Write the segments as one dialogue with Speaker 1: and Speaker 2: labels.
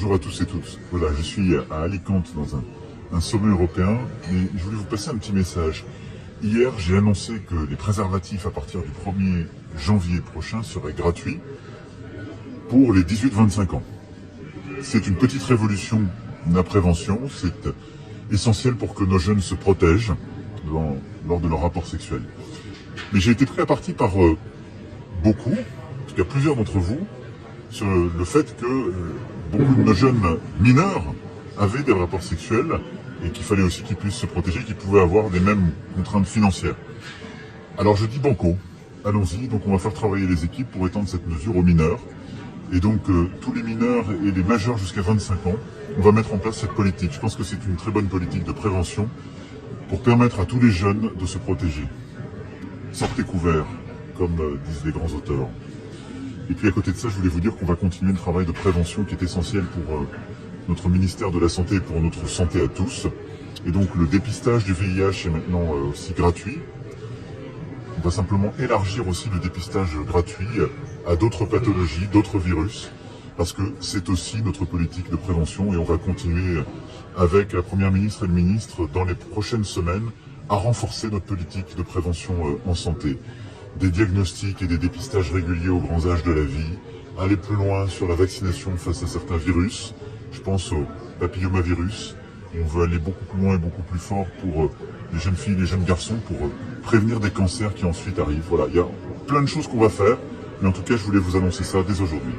Speaker 1: Bonjour à tous et toutes. Voilà, je suis à Alicante dans un sommet européen et je voulais vous passer un petit message. Hier, j'ai annoncé que les préservatifs à partir du 1er janvier prochain seraient gratuits pour les 18-25 ans. C'est une petite révolution de la prévention, c'est essentiel pour que nos jeunes se protègent lors de leur rapport sexuel. Mais j'ai été pris à partie par beaucoup, en tout cas plusieurs d'entre vous, sur le fait que beaucoup de nos jeunes mineurs avaient des rapports sexuels et qu'il fallait aussi qu'ils puissent se protéger, qu'ils pouvaient avoir des mêmes contraintes financières. Alors je dis banco, allons-y, donc on va faire travailler les équipes pour étendre cette mesure aux mineurs. Et donc tous les mineurs et les majeurs jusqu'à 25 ans, on va mettre en place cette politique. Je pense que c'est une très bonne politique de prévention pour permettre à tous les jeunes de se protéger. Sortez couverts, comme disent les grands auteurs. Et puis à côté de ça, je voulais vous dire qu'on va continuer le travail de prévention qui est essentiel pour notre ministère de la Santé et pour notre santé à tous. Et donc le dépistage du VIH est maintenant aussi gratuit. On va simplement élargir aussi le dépistage gratuit à d'autres pathologies, d'autres virus, parce que c'est aussi notre politique de prévention et on va continuer avec la Première ministre et le ministre dans les prochaines semaines à renforcer notre politique de prévention en santé. Des diagnostics et des dépistages réguliers aux grands âges de la vie, aller plus loin sur la vaccination face à certains virus, je pense au papillomavirus. On veut aller beaucoup plus loin et beaucoup plus fort pour les jeunes filles et les jeunes garçons pour prévenir des cancers qui ensuite arrivent. Voilà, il y a plein de choses qu'on va faire, mais en tout cas je voulais vous annoncer ça dès aujourd'hui.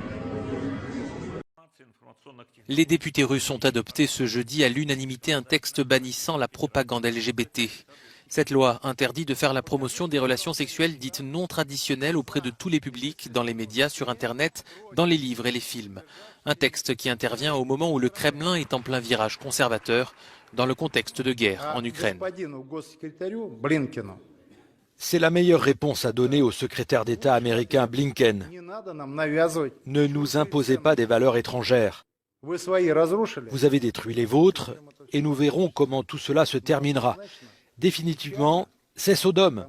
Speaker 2: Les députés russes ont adopté ce jeudi à l'unanimité un texte bannissant la propagande LGBT. Cette loi interdit de faire la promotion des relations sexuelles dites non traditionnelles auprès de tous les publics, dans les médias, sur Internet, dans les livres et les films. Un texte qui intervient au moment où le Kremlin est en plein virage conservateur, dans le contexte de guerre en Ukraine.
Speaker 3: C'est la meilleure réponse à donner au secrétaire d'État américain Blinken. Ne nous imposez pas des valeurs étrangères. Vous avez détruit les vôtres et nous verrons comment tout cela se terminera. Définitivement, c'est Sodome.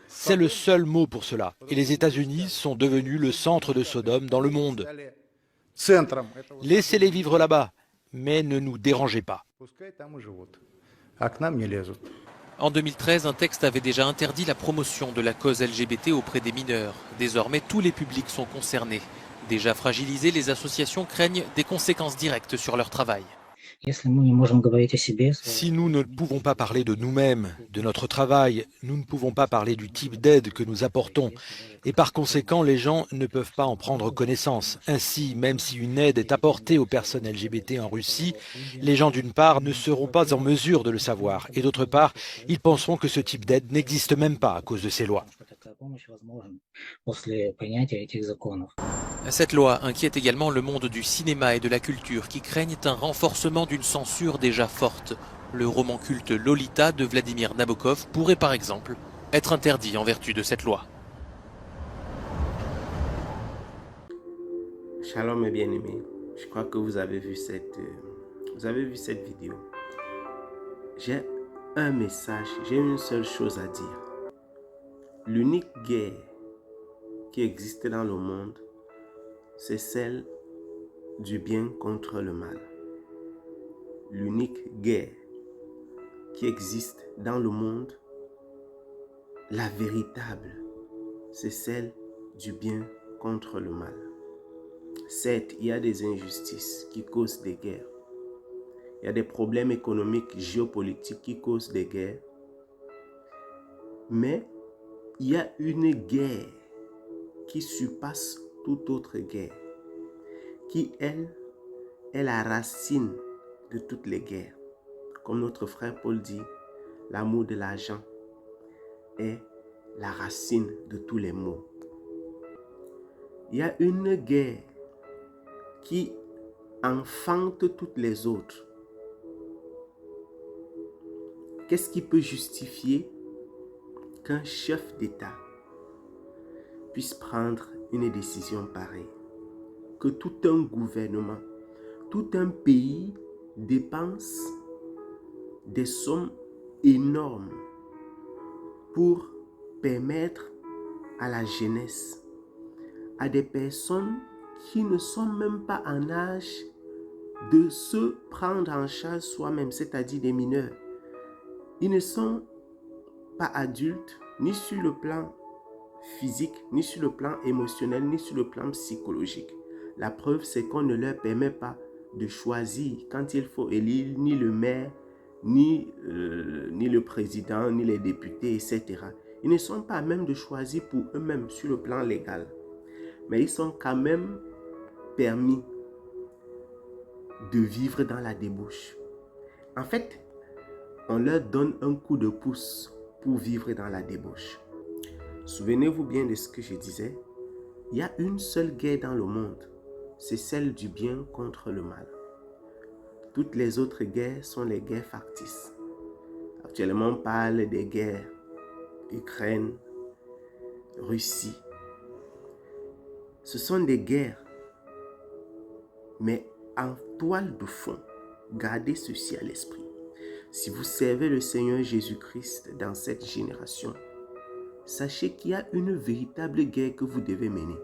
Speaker 3: C'est le seul mot pour cela. Et les États-Unis sont devenus le centre de Sodome dans le monde. Laissez-les vivre là-bas, mais ne nous dérangez pas.
Speaker 2: En 2013, un texte avait déjà interdit la promotion de la cause LGBT auprès des mineurs. Désormais, tous les publics sont concernés. Déjà fragilisés, les associations craignent des conséquences directes sur leur travail.
Speaker 3: Si nous ne pouvons pas parler de nous-mêmes, de notre travail, nous ne pouvons pas parler du type d'aide que nous apportons. Et par conséquent, les gens ne peuvent pas en prendre connaissance. Ainsi, même si une aide est apportée aux personnes LGBT en Russie, les gens d'une part ne seront pas en mesure de le savoir. Et d'autre part, ils penseront que ce type d'aide n'existe même pas à cause de ces lois.
Speaker 2: Cette loi inquiète également le monde du cinéma et de la culture qui craignent un renforcement d'une censure déjà forte. Le roman culte Lolita de Vladimir Nabokov pourrait par exemple être interdit en vertu de cette loi.
Speaker 4: Shalom mes bien-aimés, je crois que vous avez vu cette vidéo. J'ai un message, j'ai une seule chose à dire. L'unique guerre qui existe dans le monde, c'est celle du bien contre le mal. L'unique guerre qui existe dans le monde, la véritable, c'est celle du bien contre le mal. Certes, il y a des injustices qui causent des guerres. Il y a des problèmes économiques, géopolitiques qui causent des guerres. Mais il y a une guerre qui surpasse toute autre guerre, qui, elle, est la racine de toutes les guerres. Comme notre frère Paul dit, l'amour de l'argent est la racine de tous les maux. Il y a une guerre qui enfante toutes les autres. Qu'est-ce qui peut justifier qu'un chef d'État puisse prendre une décision pareille? Que tout un gouvernement, tout un pays dépense des sommes énormes pour permettre à la jeunesse, à des personnes qui ne sont même pas en âge de se prendre en charge soi-même, c'est-à-dire des mineurs. Ils ne sont pas adultes, ni sur le plan physique, ni sur le plan émotionnel, ni sur le plan psychologique. La preuve, c'est qu'on ne leur permet pas de choisir quand il faut élire ni le maire, ni le président, ni les députés, etc. Ils ne sont pas à même de choisir pour eux-mêmes sur le plan légal. Mais ils sont quand même permis de vivre dans la débauche. En fait, on leur donne un coup de pouce pour vivre dans la débauche. Souvenez-vous bien de ce que je disais. Il y a une seule guerre dans le monde. C'est celle du bien contre le mal. Toutes les autres guerres sont les guerres factices. Actuellement, on parle des guerres Ukraine, Russie. Ce sont des guerres. Mais en toile de fond, gardez ceci à l'esprit. Si vous servez le Seigneur Jésus-Christ dans cette génération, sachez qu'il y a une véritable guerre que vous devez mener.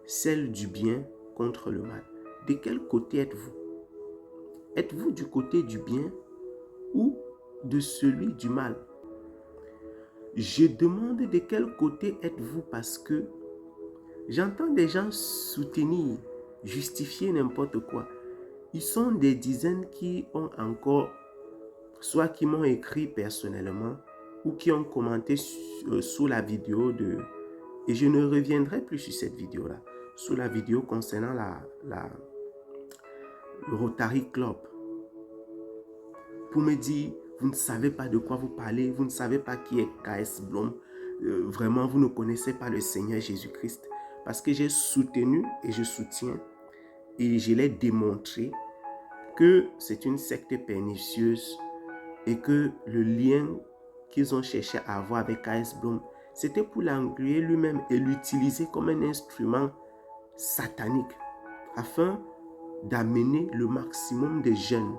Speaker 4: Celle du bien contre le mal. De quel côté êtes-vous? Êtes-vous du côté du bien ou de celui du mal? Je demande de quel côté êtes-vous parce que j'entends des gens soutenir, justifier n'importe quoi. Ils sont des dizaines qui ont encore, soit qui m'ont écrit personnellement ou qui ont commenté sous la vidéo de... Et je ne reviendrai plus sur cette vidéo-là, sous la vidéo concernant le Rotary Club, pour me dire, vous ne savez pas de quoi vous parlez, vous ne savez pas qui est KS Blom, vraiment vous ne connaissez pas le Seigneur Jésus-Christ, parce que j'ai soutenu et je soutiens et je l'ai démontré que c'est une secte pernicieuse et que le lien qu'ils ont cherché à avoir avec KS Blom, c'était pour l'engluer lui-même et l'utiliser comme un instrument satanique afin d'amener le maximum de jeunes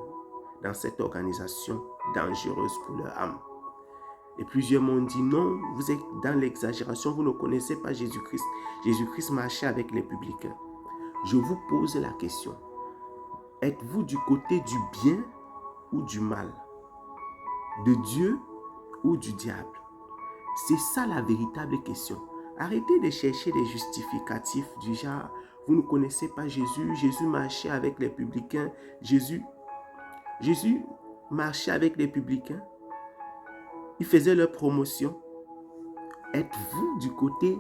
Speaker 4: dans cette organisation dangereuse pour leur âme. Et plusieurs m'ont dit non, vous êtes dans l'exagération, vous ne connaissez pas Jésus-Christ. Jésus-Christ marchait avec les publicains. Je vous pose la question, êtes-vous du côté du bien ou du mal? De Dieu ou du diable? C'est ça la véritable question. Arrêtez de chercher des justificatifs du genre, vous ne connaissez pas Jésus, Jésus marchait avec les publicains, Jésus marchait avec les publicains, il faisait leur promotion. Êtes-vous du côté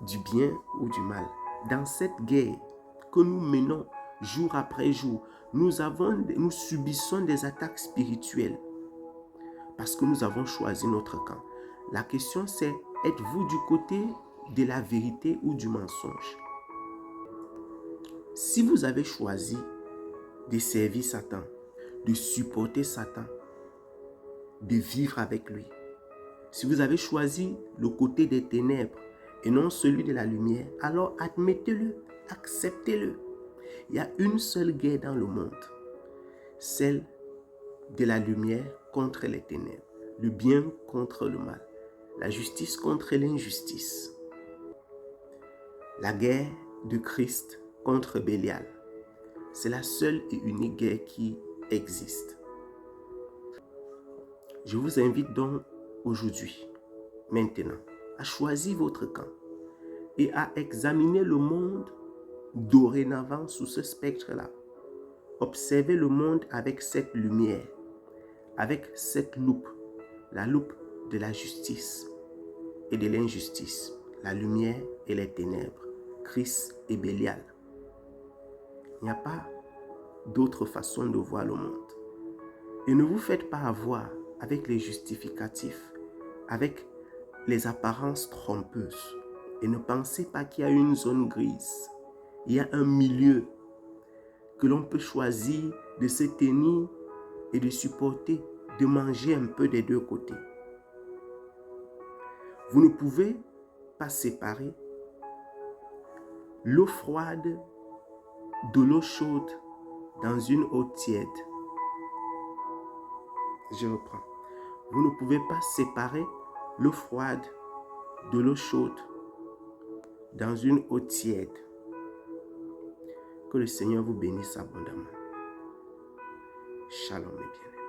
Speaker 4: du bien ou du mal? Dans cette guerre que nous menons jour après jour, nous subissons des attaques spirituelles parce que nous avons choisi notre camp. La question c'est, êtes-vous du côté de la vérité ou du mensonge? Si vous avez choisi de servir Satan, de supporter Satan, de vivre avec lui, si vous avez choisi le côté des ténèbres et non celui de la lumière, alors admettez-le, acceptez-le. Il y a une seule guerre dans le monde, celle de la lumière contre les ténèbres, le bien contre le mal, la justice contre l'injustice. La guerre de Christ contre Bélial, c'est la seule et unique guerre qui existe. Je vous invite donc aujourd'hui, maintenant, à choisir votre camp et à examiner le monde dorénavant sous ce spectre-là. Observez le monde avec cette lumière, avec cette loupe, la loupe de la justice et de l'injustice, la lumière et les ténèbres, Christ et Bélial. Il n'y a pas d'autre façon de voir le monde. Et ne vous faites pas avoir avec les justificatifs, avec les apparences trompeuses. Et ne pensez pas qu'il y a une zone grise. Il y a un milieu que l'on peut choisir de se tenir et de supporter, de manger un peu des deux côtés. Vous ne pouvez pas séparer l'eau froide de l'eau chaude dans une eau tiède. Je reprends. Vous ne pouvez pas séparer l'eau froide de l'eau chaude dans une eau tiède. Que le Seigneur vous bénisse abondamment. Shalom, mes bien-aimés.